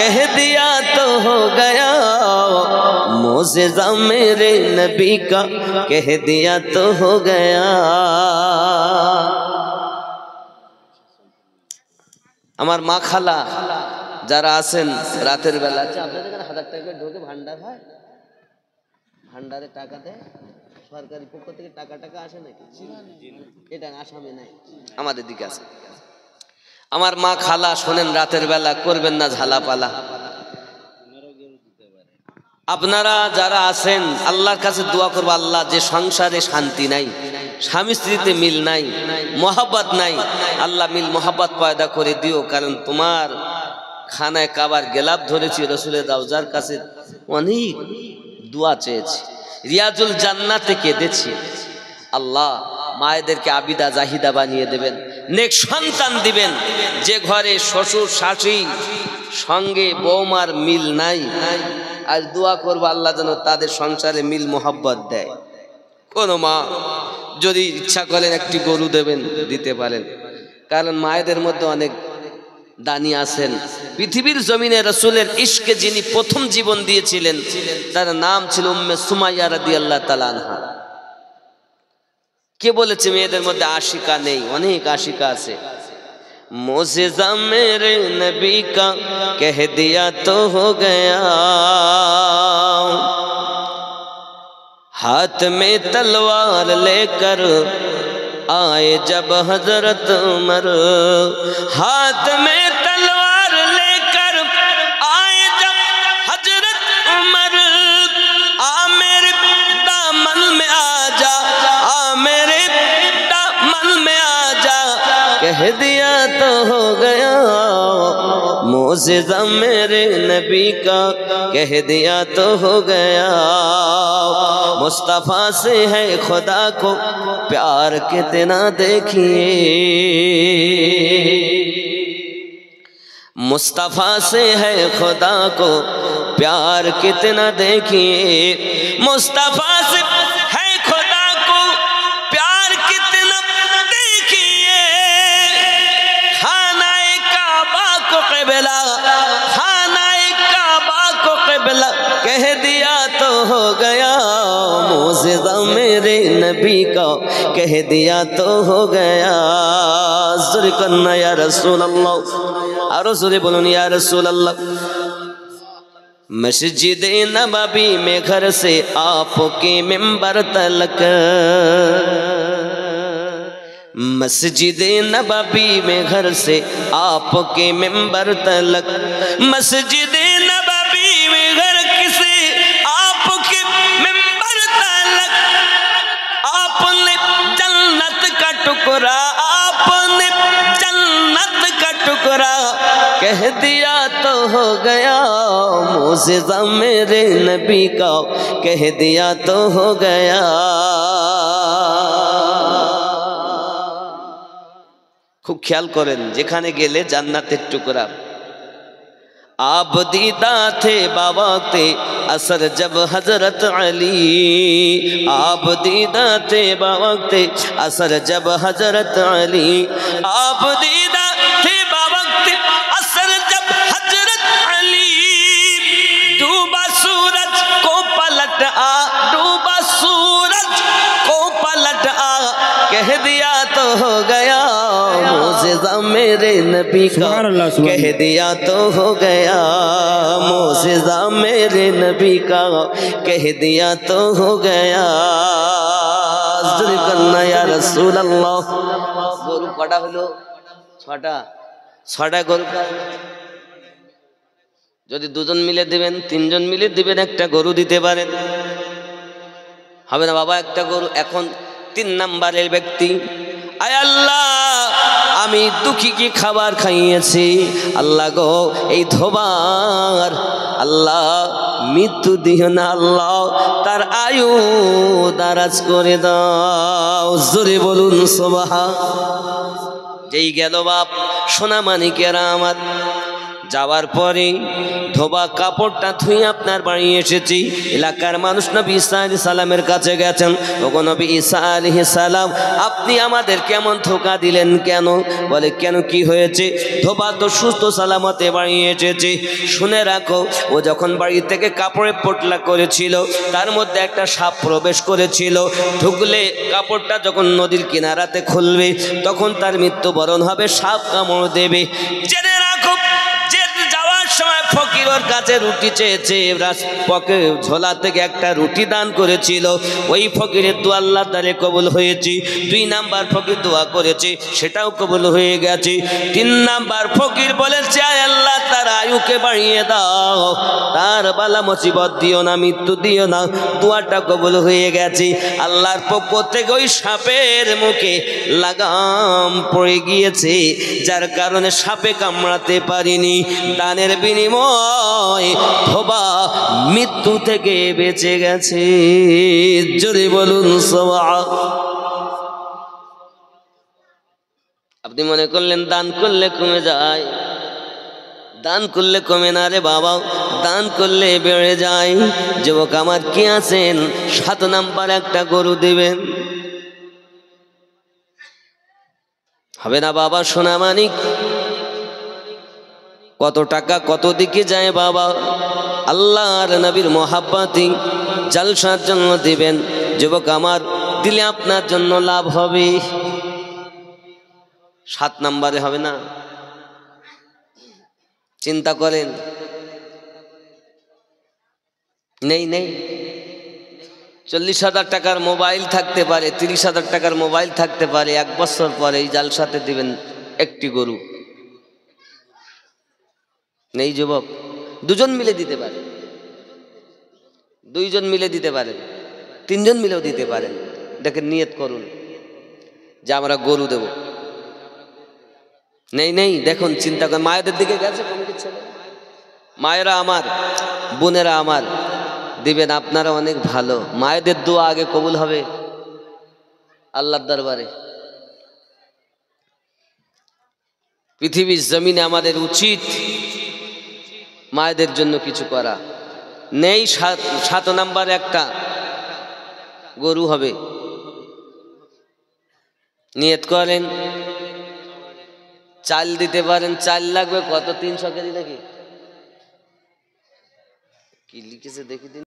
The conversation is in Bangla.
कह दिया तो हो गया, मोज़ेज़ा मेरे नबी का कह दिया तो हो गया। আমার মা খালা যারা আছেন রাতের বেলা, আচ্ছা আপনাদের এখানে 1000 টাকা ঢোকে ভান্ডার হয়, ভান্ডারে টাকা দেয় সরকারি পক্ষ থেকে, টাকা আসে নাকি? এটা আসামে নাই, আমাদের দিকে আছে। আমার মা খালা শোনেন, রাতের বেলা করবেন না ঝালাপালা। আপনারা যারা আছেন আল্লাহর কাছে দোয়া করবো, আল্লাহ যে সংসারে শান্তি নাই, স্বামী স্ত্রীতে মিল নাই, মোহাব্বত নাই, আল্লাহ মিল মোহাব্বত পয়দা করে দিও। কারণ তোমার খানায় কাবার গেলাপ ধরেছি রসুলের রওজার কাছে, অনেক দোয়া চেয়েছি, রিয়াজুল জান্নাতে কেঁদেছি। আল্লাহ মায়েদেরকে আবিদা জাহিদা বানিয়ে দেবেন, নেক সন্তান দিবেন। যে ঘরে শ্বশুর শাশুড়ি সঙ্গে বৌমার মিল নাই, আর দোয়া করবো আল্লাহ যেন তাদের সংসারে মিল মোহাব্বত দেয়। কোন মা যদি ইচ্ছা করেন একটি গরু দেবেন, দিতে পারেন, কারণ মায়েদের মধ্যে অনেক দানি আছেন। পৃথিবীর জমিনে রাসূলের ইশকে যিনি প্রথম জীবন দিয়েছিলেন তার নাম ছিল উম্মে সুমাইয়া রাদিয়াল্লাহু তাআলা আনহা। কে বলেছে মেয়েদের মধ্যে আশিকা নেই? অনেক আশিকা আছে। मोज़ेज़ा मेरे नबी का कह दिया तो हो गया, हाथ में तलवार लेकर आए जब हजरत उमर, हाथ में तलवार लेकर आए जब हजरत उमर, आ मेरे दामन में आ जा, आ मेरे दामन में आ जा, कह दिया तो हो गया, मोज़ेज़ा मेरे नबी का कह दिया तो हो गया। मुस्तफ़ा से है खुदा को प्यार कितना देखिए, मुस्तफ़ा से है खुदा को प्यार कितना देखिए, मुस्तफ़ा से है खुदा को प्यार कितना देखिए, खानाए काबा को क़िबला, खानाए काबा को क़िबला कह दिया तो हो गया, मोज़ेज़ा मेरे नबी का कह दिया तो हो गया। ज़ोरे करना या रसूल अल्लाह, और ज़ोरे बोलूं या रसूल अल्लाह। मस्जिद नबवी में घर से आपके मिंबर तलक, मस्जिद नबवी में घर से आपके मिंबर तलक, मस्जिद नबवी में घर किसे आपके मिंबर तलक, आपने जन्नत का टुकड़ा, आपने जन्नत का टुकड़ा कह दिया तो हो गया, मोज़ेज़ा मेरे नबी का कह दिया तो हो गया। खूब ख्याल करें, जेखाने गेले জান্নাতের টুকরা। आप दीदा थे बावक़्ते असर जब हजरत अली, आप दीदा थे बावक़्ते असर जब हजरत अली, आप दीदा थे बावक़्ते असर जब हजरत अली, डूबा सूरज को पलट आ, डूबा सूरज को पलट आ, कह दिया तो हो गया, मोज़ेज़ा मेरे नबी का कह दिया तो हो गया, मोज़ेज़ा मेरे नबी का कह दिया तो हो गया। ज़ोरे करना या रसूल अल्लाह। গরু কটা হলো? 6টা। 6টা গরু। যদি দুজন মিলে দিবেন, তিনজন মিলে দিবেন, একটা গরু দিতে পারেন, হবে না বাবা? একটা গরু। এখন 3 নম্বরের ব্যক্তি, আয় আল্লাহ আমি দুঃখীকে খাবার খাইয়েছি, আল্লাহ গো এই ধোবার আল্লাহ মৃত্যু দিও না, আল্লাহ তার আয়ু দারাজ করে দাও। জোরে বলুন সুবহান। যেই গেল বাপ, সোনা মানিকেরা আমার, যাওয়ার পরে ধোবা কাপড়টা ধুয়ে আপনার বাড়ি এসেছি। এলাকার মানুষ নবী ঈসা আলাইহিস সালামের কাছে গেছেন, ওগো নবী ঈসা আলাইহিস সালাম, আপনি আমাদের কেমন ধোঁকা দিলেন কেন? বলে কেন, কি হয়েছে? ধোবা তো সুস্থ সালামতে বাড়ি এসেছে। শুনে রাখো, ও যখন বাড়ি থেকে কাপড়ে পোটলা করেছিল তার মধ্যে একটা সাপ প্রবেশ করেছিল। ঢুকলে কাপড়টা যখন নদীর কিনারাতে খুলবে তখন তার মৃত্যুবরণ হবে, সাপ কামড় দেবে। জেনে রাখো, যে যাওয়ার সময় ফকির ওর কাছে রুটি চেয়েছে, পকে ঝোলা থেকে একটা রুটি দান করেছিল, ওই ফকিরের দোয়া আল্লাহ তাআলা কবুল হয়েছে। 2 নাম্বার ফকির দোয়া করেছে, সেটাও কবুল হয়ে গেছে। 3 নাম্বার ফকির বলেছে, আয় আল্লাহ তার আয়ুকে বাড়িয়ে দাও, তার বালা মুসিবত দিও না, মৃত্যু দিও না। দোয়াটা কবুল হয়ে গেছে। আল্লাহর পক্ষ থেকে ওই সাপের মুখে লাগাম পড়ে গিয়েছে, যার কারণে সাপে কামড়াতে পারিনি। দানের বিনিময় ধোবা মৃত্যু থেকে বেঁচে গেছে। জোরে বলুন সুবহান। আপনি মনে করলেন দান করলে কমে যায়, দান করলে কমে না রে বাবা, দান করলে বেড়ে যায়। যুবক আমার, কি আছেন? 7 নাম্বার একটা গরু দিবেন, হবে না বাবা? সোনা মানিক কত টাকা কত দিকে যায় বাবা, আল্লাহর নবীর মহাব্বতি জলসার জন্য দিবেন। যুবক আমার, দিলে আপনার জন্য লাভ হবে। 7 নাম্বারে হবে না? চিন্তা করেন। নেই নেই 40,000 টাকার মোবাইল থাকতে পারে, 30,000 টাকার মোবাইল থাকতে পারে, 1 বছর পরে এই জালসাতে দিবেন একটি গরু। নেই যুবক? 2 জন মিলে দিতে পারে, 2 জন মিলে দিতে পারেন, 3 জন মিলেও দিতে পারেন। দেখেন, নিয়ত করুন যে আমরা গরু দেব। নেই নেই, দেখুন, চিন্তা করেন। মায়েদের দিকে গেছে কমিটির ছেলে, মায়েরা আমার, বোনেরা আমার, দিবেন, আপনারা অনেক ভালো। মায়েদের দোয়া আগে কবুল হবে আল্লাহর দরবারে। পৃথিবীর জমিনে আমাদের উচিত মায়েদের জন্য কিছু করা। নেই 7 নাম্বার একটা গরু হবে, নিয়ত করেন। চাল দিতে পারেন, চাল লাগবে কত? 300 কেজি নাকি কি লিখেছে দেখি দিন।